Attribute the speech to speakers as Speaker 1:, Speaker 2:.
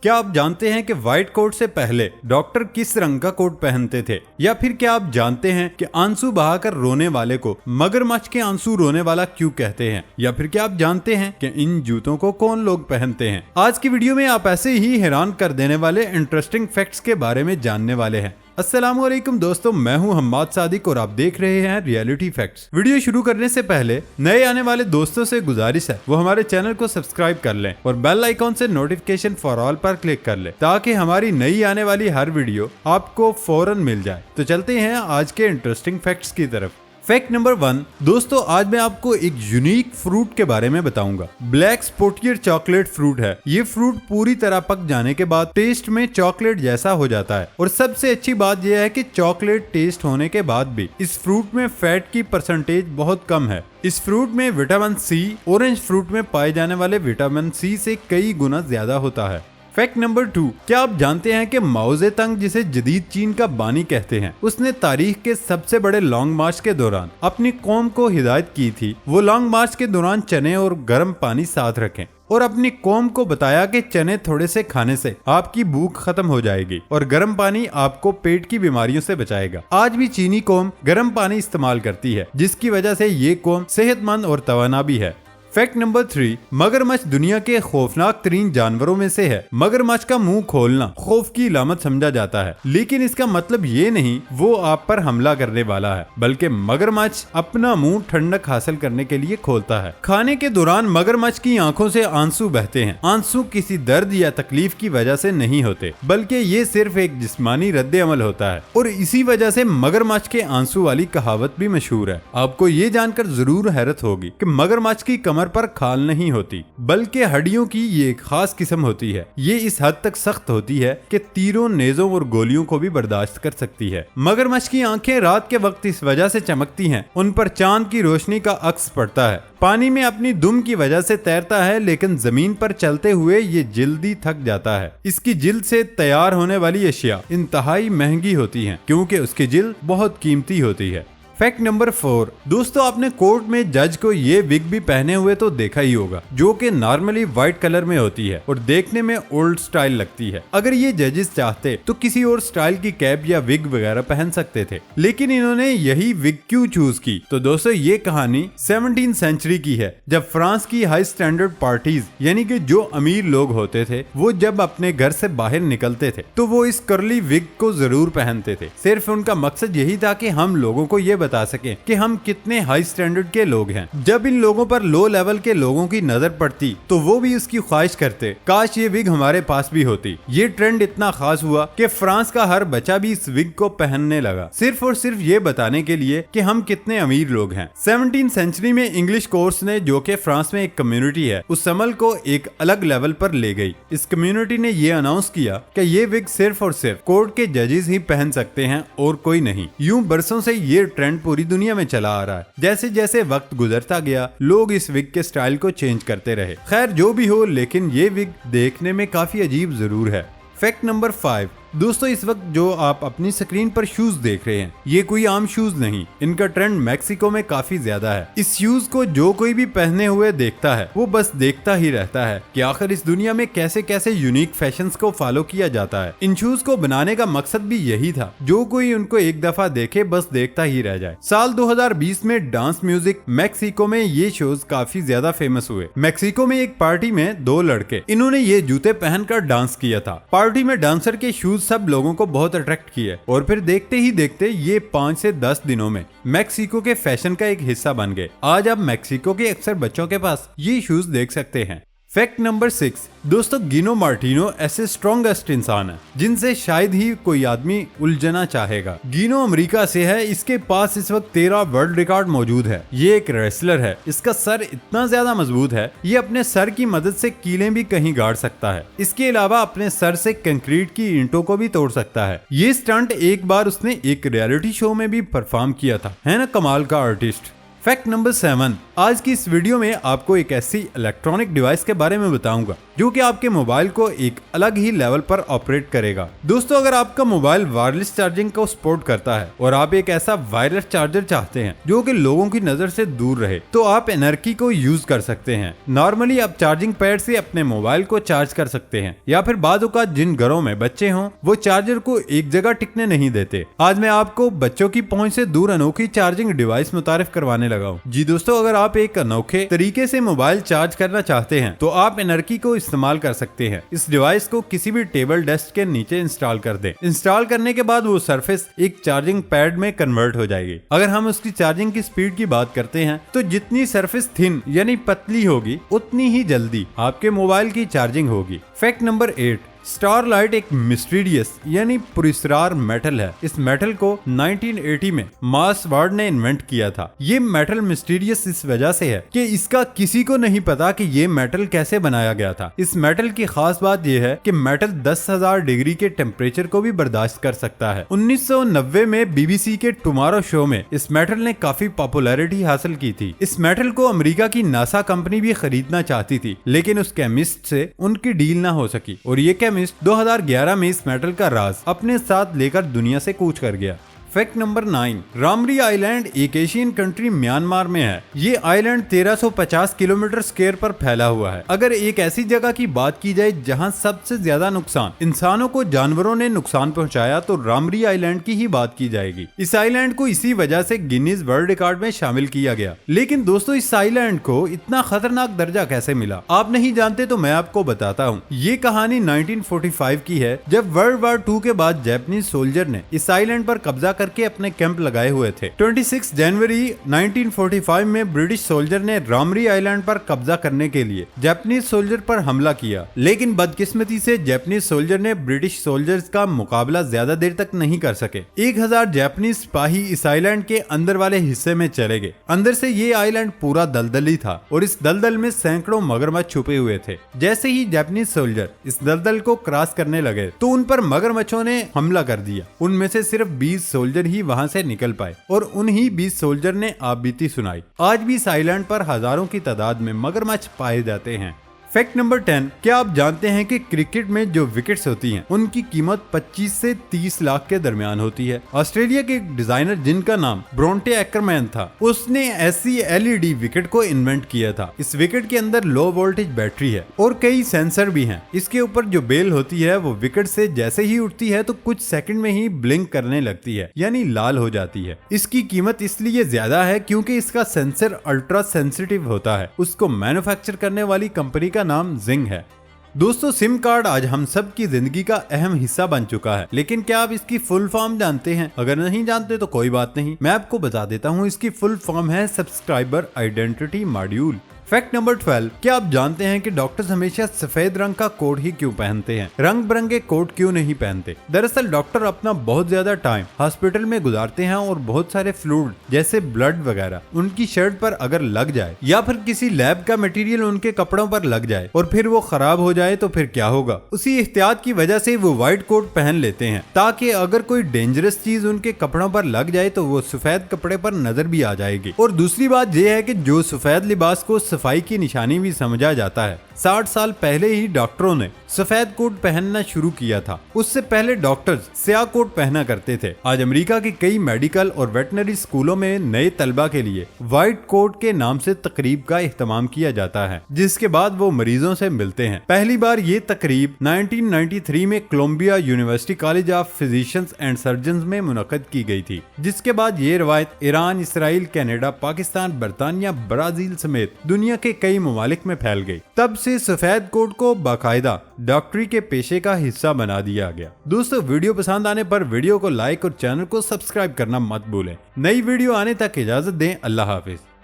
Speaker 1: क्या आप जानते हैं कि व्हाइट कोट से पहले डॉक्टर किस रंग का कोट पहनते थे? या फिर क्या आप जानते हैं कि आंसू बहाकर रोने वाले को मगरमच्छ के आंसू रोने वाला क्यों कहते हैं? या फिर क्या आप जानते हैं कि इन जूतों को कौन लोग पहनते हैं? आज की वीडियो में आप ऐसे ही हैरान कर देने वाले इंटरेस्टिंग फैक्ट्स के बारे में जानने वाले हैं। अस्सलामुअलैकुम दोस्तों, मैं हूं हम्माद सादिक और आप देख रहे हैं रियलिटी फैक्ट्स। वीडियो शुरू करने से पहले नए आने वाले दोस्तों से गुजारिश है वो हमारे चैनल को सब्सक्राइब कर लें और बेल आइकॉन से नोटिफिकेशन फॉर ऑल पर क्लिक कर लें ताकि हमारी नई आने वाली हर वीडियो आपको फौरन मिल जाए। तो चलते हैं आज के इंटरेस्टिंग फैक्ट्स की तरफ। फैक्ट नंबर 1 दोस्तों, आज मैं आपको एक यूनिक फ्रूट के बारे में बताऊंगा। ब्लैक स्पोर्टियर चॉकलेट फ्रूट है। ये फ्रूट पूरी तरह पक जाने के बाद टेस्ट में चॉकलेट जैसा हो जाता है और सबसे अच्छी बात यह है कि चॉकलेट टेस्ट होने के बाद भी इस फ्रूट में फैट की परसेंटेज बहुत कम है। इस फ्रूट में विटामिन सी ऑरेंज फ्रूट में पाए जाने वाले विटामिन सी से कई गुना ज्यादा होता है। फैक्ट नंबर 2, क्या आप जानते हैं कि माओ ज़ेडुंग, जिसे जदीद चीन का बानी कहते हैं, उसने तारीख के सबसे बड़े लॉन्ग मार्च के दौरान अपनी कौम को हिदायत की थी वो लॉन्ग मार्च के दौरान चने और गर्म पानी साथ रखें और अपनी कौम को बताया कि चने थोड़े से खाने से आपकी भूख खत्म हो जाएगी और गर्म पानी आपको पेट की बीमारियों से बचाएगा। आज भी चीनी कौम गर्म पानी इस्तेमाल करती है जिसकी वजह से ये कौम सेहतमंद और तवाना भी है। फैक्ट नंबर 3, मगरमच्छ दुनिया के खौफनाक तरीन जानवरों में से है। मगरमच्छ का मुंह खोलना खौफ की इलामत समझा जाता है, लेकिन इसका मतलब ये नहीं वो आप पर हमला करने वाला है, बल्कि मगरमच्छ अपना मुंह ठंडक हासिल करने के लिए खोलता है। खाने के दौरान मगरमच्छ की आंखों से आंसू बहते हैं। आंसू किसी दर्द या तकलीफ की वजह से नहीं होते, बल्कि ये सिर्फ एक जिस्मानी रद्द अमल होता है और इसी वजह से मगरमच्छ के आंसू वाली कहावत भी मशहूर है। आपको ये जानकर जरूर हैरत होगी कि मगरमच्छ की कमर पर खाल नहीं होती, बल्कि हड्डियों की ये एक खास किस्म होती है। ये इस हद तक सख्त होती है कि तीरों, नेजों और गोलियों को भी बर्दाश्त कर सकती है। मगरमच्छ की आंखें रात के वक्त इस वजह से चमकती हैं, उन पर चांद की रोशनी का अक्स पड़ता है। पानी में अपनी दुम की वजह से तैरता है, लेकिन जमीन पर चलते हुए ये जल्दी थक जाता है। इसकी जिल्द से तैयार होने वाली अशिया इंतहाई महंगी होती हैं क्योंकि उसकी जिल्द बहुत कीमती होती है। फैक्ट नंबर 4 दोस्तों, आपने कोर्ट में जज को ये विग भी पहने हुए तो देखा ही होगा, जो कि नॉर्मली व्हाइट कलर में होती है और देखने में ओल्ड स्टाइल लगती है। अगर ये जजेस चाहते तो किसी और स्टाइल की कैप या विग वगैरह पहन सकते थे, लेकिन इन्होंने यही विग क्यों चूज की? तो दोस्तों, ये कहानी 17वीं सेंचुरी की है, जब फ्रांस की हाई स्टैंडर्ड पार्टीज यानी कि जो अमीर लोग होते थे वो जब अपने घर से बाहर निकलते थे तो वो इस कर्ली विग को जरूर पहनते थे। सिर्फ उनका मकसद यही था कि हम लोगों को ये बता सके कि हम कितने हाई स्टैंडर्ड के लोग हैं। जब इन लोगों पर लो लेवल के लोगों की नजर पड़ती तो वो भी उसकी ख्वाहिश करते काश ये विग हमारे पास भी होती। ये ट्रेंड इतना खास हुआ कि फ्रांस का हर बच्चा भी इस विग को पहनने लगा, सिर्फ और सिर्फ ये बताने के लिए कि हम कितने अमीर लोग हैं। 17वीं सेंचुरी में इंग्लिश कोर्स ने, जो कि फ्रांस में एक कम्युनिटी है, उस अमल को एक अलग लेवल पर ले गई। इस कम्युनिटी ने ये अनाउंस किया कि ये विग सिर्फ और सिर्फ कोर्ट के जजेस ही पहन सकते हैं और कोई नहीं। यूं बरसों से ये ट्रेंड पूरी दुनिया में चला आ रहा है। जैसे जैसे वक्त गुजरता गया लोग इस विग के स्टाइल को चेंज करते रहे। खैर जो भी हो, लेकिन ये विग देखने में काफी अजीब जरूर है। फैक्ट नंबर 5 दोस्तों, इस वक्त जो आप अपनी स्क्रीन पर शूज देख रहे हैं ये कोई आम शूज नहीं, इनका ट्रेंड मैक्सिको में काफी ज्यादा है। इस शूज को जो कोई भी पहने हुए देखता है वो बस देखता ही रहता है कि आखिर इस दुनिया में कैसे कैसे यूनिक फैशंस को फॉलो किया जाता है। इन शूज को बनाने का मकसद भी यही था, जो कोई उनको एक दफा देखे बस देखता ही रह जाए। साल 2020 में डांस म्यूजिक मैक्सिको में ये शोज काफी ज्यादा फेमस हुए। मैक्सिको में एक पार्टी में 2 लड़के इन्होंने ये जूते पहनकर डांस किया था। पार्टी में डांसर के शूज सब लोगों को बहुत अट्रैक्ट किए और फिर देखते ही देखते ये 5 से 10 दिनों में मैक्सिको के फैशन का एक हिस्सा बन गए। आज आप मैक्सिको के अक्सर बच्चों के पास ये शूज देख सकते हैं। फैक्ट नंबर 6 दोस्तों, गिनो मार्टिनो ऐसे स्ट्रॉन्गेस्ट इंसान है जिनसे शायद ही कोई आदमी उलझना चाहेगा। गिनो अमेरिका से है, इसके पास इस वक्त 13 वर्ल्ड रिकॉर्ड मौजूद है। ये एक रेसलर है, इसका सर इतना ज्यादा मजबूत है ये अपने सर की मदद से कीलें भी कहीं गाड़ सकता है। इसके अलावा अपने सर से कंक्रीट की ईंटों को भी तोड़ सकता है। ये स्टंट एक बार उसने एक रियलिटी शो में भी परफॉर्म किया था, है ना कमाल का आर्टिस्ट। फैक्ट नंबर 7, आज की इस वीडियो में आपको एक ऐसी इलेक्ट्रॉनिक डिवाइस के बारे में बताऊंगा जो कि आपके मोबाइल को एक अलग ही लेवल पर ऑपरेट करेगा। दोस्तों, अगर आपका मोबाइल वायरलेस चार्जिंग को सपोर्ट करता है और आप एक ऐसा वायरलेस चार्जर चाहते हैं जो कि लोगों की नजर से दूर रहे, तो आप एनर्की को यूज कर सकते हैं। नॉर्मली आप चार्जिंग पैड से अपने मोबाइल को चार्ज कर सकते हैं, या फिर बाद औक़ात जिन घरों में बच्चे हों वो चार्जर को एक जगह टिकने नहीं देते। आज मैं आपको बच्चों की पहुंच से दूर अनोखी चार्जिंग डिवाइस मुतारिफ करवाने लगा हूं। जी दोस्तों, अगर आप एक अनोखे तरीके से मोबाइल चार्ज करना चाहते हैं तो आप एनर्की को इस्तेमाल कर सकते हैं। इस डिवाइस को किसी भी टेबल डेस्क के नीचे इंस्टॉल कर दें। इंस्टॉल करने के बाद वो सरफेस एक चार्जिंग पैड में कन्वर्ट हो जाएगी। अगर हम उसकी चार्जिंग की स्पीड की बात करते हैं तो जितनी सरफेस थिन यानी पतली होगी उतनी ही जल्दी आपके मोबाइल की चार्जिंग होगी। फैक्ट नंबर 8, स्टारलाइट एक मिस्टीरियस यानी पुरस्कार मेटल है। इस मेटल को 1980 में मार्स वार्ड ने इन्वेंट किया था। ये मेटल मिस्टीरियस इस वजह से है कि इसका किसी को नहीं पता कि ये मेटल कैसे बनाया गया था। इस मेटल की खास बात यह है कि मेटल 10,000 डिग्री के टेम्परेचर को भी बर्दाश्त कर सकता है। 1990 में बीबीसी के टुमारो शो में इस मेटल ने काफी पॉपुलैरिटी हासिल की थी। इस मेटल को अमेरिका की नासा कंपनी भी खरीदना चाहती थी, लेकिन उस केमिस्ट से उनकी डील ना हो सकी और ये 2011 में इस मेटल का राज अपने साथ लेकर दुनिया से कूच कर गया। फैक्ट नंबर 9, रामरी आइलैंड एक एशियन कंट्री म्यांमार में है। ये आइलैंड 1350 किलोमीटर स्क्वायर पर फैला हुआ है। अगर एक ऐसी जगह की बात की जाए जहां सबसे ज्यादा नुकसान इंसानों को जानवरों ने नुकसान पहुंचाया तो रामरी आइलैंड की ही बात की जाएगी। इस आइलैंड को इसी वजह से गिनीज वर्ल्ड रिकॉर्ड में शामिल किया गया। लेकिन दोस्तों, इस आइलैंड को इतना खतरनाक दर्जा कैसे मिला, आप नहीं जानते तो मैं आपको बताता हूँ। ये कहानी 1945 की है, जब वर्ल्ड वॉर 2 के बाद जापानीज सोल्जर ने इस आइलैंड पर कब्जा करके अपने कैंप लगाए हुए थे। 26 जनवरी 1945 में ब्रिटिश सोल्जर ने रामरी आइलैंड पर कब्जा करने के लिए जापानीज सोल्जर पर हमला किया, लेकिन बदकिस्मती से जापानीज सोल्जर ने ब्रिटिश सोल्जर्स का मुकाबला ज्यादा देर तक नहीं कर सके। 1000 जापानीज सिपाही इस आइलैंड के अंदर वाले हिस्से में चले गए। अंदर से ये आइलैंड पूरा दलदली था और इस दलदल में सैकड़ों मगरमच्छ छुपे हुए थे। जैसे ही जापानीज सोल्जर इस दलदल को क्रॉस करने लगे तो उन पर मगरमच्छों ने हमला कर दिया। उनमें से सिर्फ 20 सोल्जर ही वहां से निकल पाए और उन्हीं 20 सोल्जर ने आपबीती सुनाई। आज भी इस आइलैंड पर हजारों की तादाद में मगरमच्छ पाए जाते हैं। फैक्ट नंबर 10, क्या आप जानते हैं कि क्रिकेट में जो विकेट्स होती हैं उनकी कीमत 25 से 30 लाख के दरमियान होती है। ऑस्ट्रेलिया के एक डिजाइनर जिनका नाम ब्रोंटे एक्करमैन था, उसने ऐसी एलईडी विकेट को इन्वेंट किया था। इस विकेट के अंदर लो वोल्टेज बैटरी है और कई सेंसर भी हैं। इसके ऊपर जो बेल होती है वो विकेट से जैसे ही उठती है तो कुछ सेकंड में ही ब्लिंक करने लगती है, यानी लाल हो जाती है। इसकी कीमत इसलिए ज्यादा है क्योंकि इसका सेंसर अल्ट्रा सेंसिटिव होता है। उसको मैन्युफैक्चर करने वाली कंपनी का नाम जिंग है। दोस्तों, सिम कार्ड आज हम सब की जिंदगी का अहम हिस्सा बन चुका है, लेकिन क्या आप इसकी फुल फॉर्म जानते हैं? अगर नहीं जानते तो कोई बात नहीं, मैं आपको बता देता हूँ। इसकी फुल फॉर्म है subscriber identity module. Fact number 12, क्या आप जानते हैं कि डॉक्टर्स हमेशा सफेद रंग का कोट ही क्यों पहनते हैं, रंग बिरंगे कोट क्यों नहीं पहनते? दरअसल डॉक्टर अपना बहुत ज्यादा टाइम हॉस्पिटल में गुजारते हैं और बहुत सारे फ्लूइड जैसे ब्लड वगैरह उनकी शर्ट पर अगर लग जाए या फिर किसी लैब का मटेरियल उनके कपड़ों पर लग जाए और फिर वो खराब हो जाए तो फिर क्या होगा? उसी एहतियात की वजह से वो व्हाइट कोट पहन लेते हैं ताकि अगर कोई डेंजरस चीज उनके कपड़ों पर लग जाए तो वो सफेद कपड़े पर नजर भी आ जाएगी। और दूसरी बात यह है कि जो सफेद लिबास को सफाई की निशानी भी समझा जाता है, 60 साल पहले ही डॉक्टरों ने सफेद कोट पहनना शुरू किया था। उससे पहले डॉक्टर्स स्याह कोट पहना करते थे। आज अमेरिका के कई मेडिकल और वेटनरी स्कूलों में नए तलबा के लिए व्हाइट कोट के नाम से तकरीब का एहतमाम किया जाता है, जिसके बाद वो मरीजों से मिलते हैं। पहली बार ये तकरीब 1993 में Columbia university college of physicians and surgeons में मुनक्कद की गई थी, जिसके बाद ये रवायत ईरान, इसराइल, कनाडा, पाकिस्तान, बरतानिया, ब्राजील समेत दुनिया के कई ममालिक में फैल गई। तब से सफेद कोट को बाकायदा डॉक्टरी के पेशे का हिस्सा बना दिया गया। दोस्तों, वीडियो पसंद आने पर वीडियो को लाइक और चैनल को सब्सक्राइब करना मत भूलें। नई वीडियो आने तक इजाजत दें। अल्लाह हाफिज।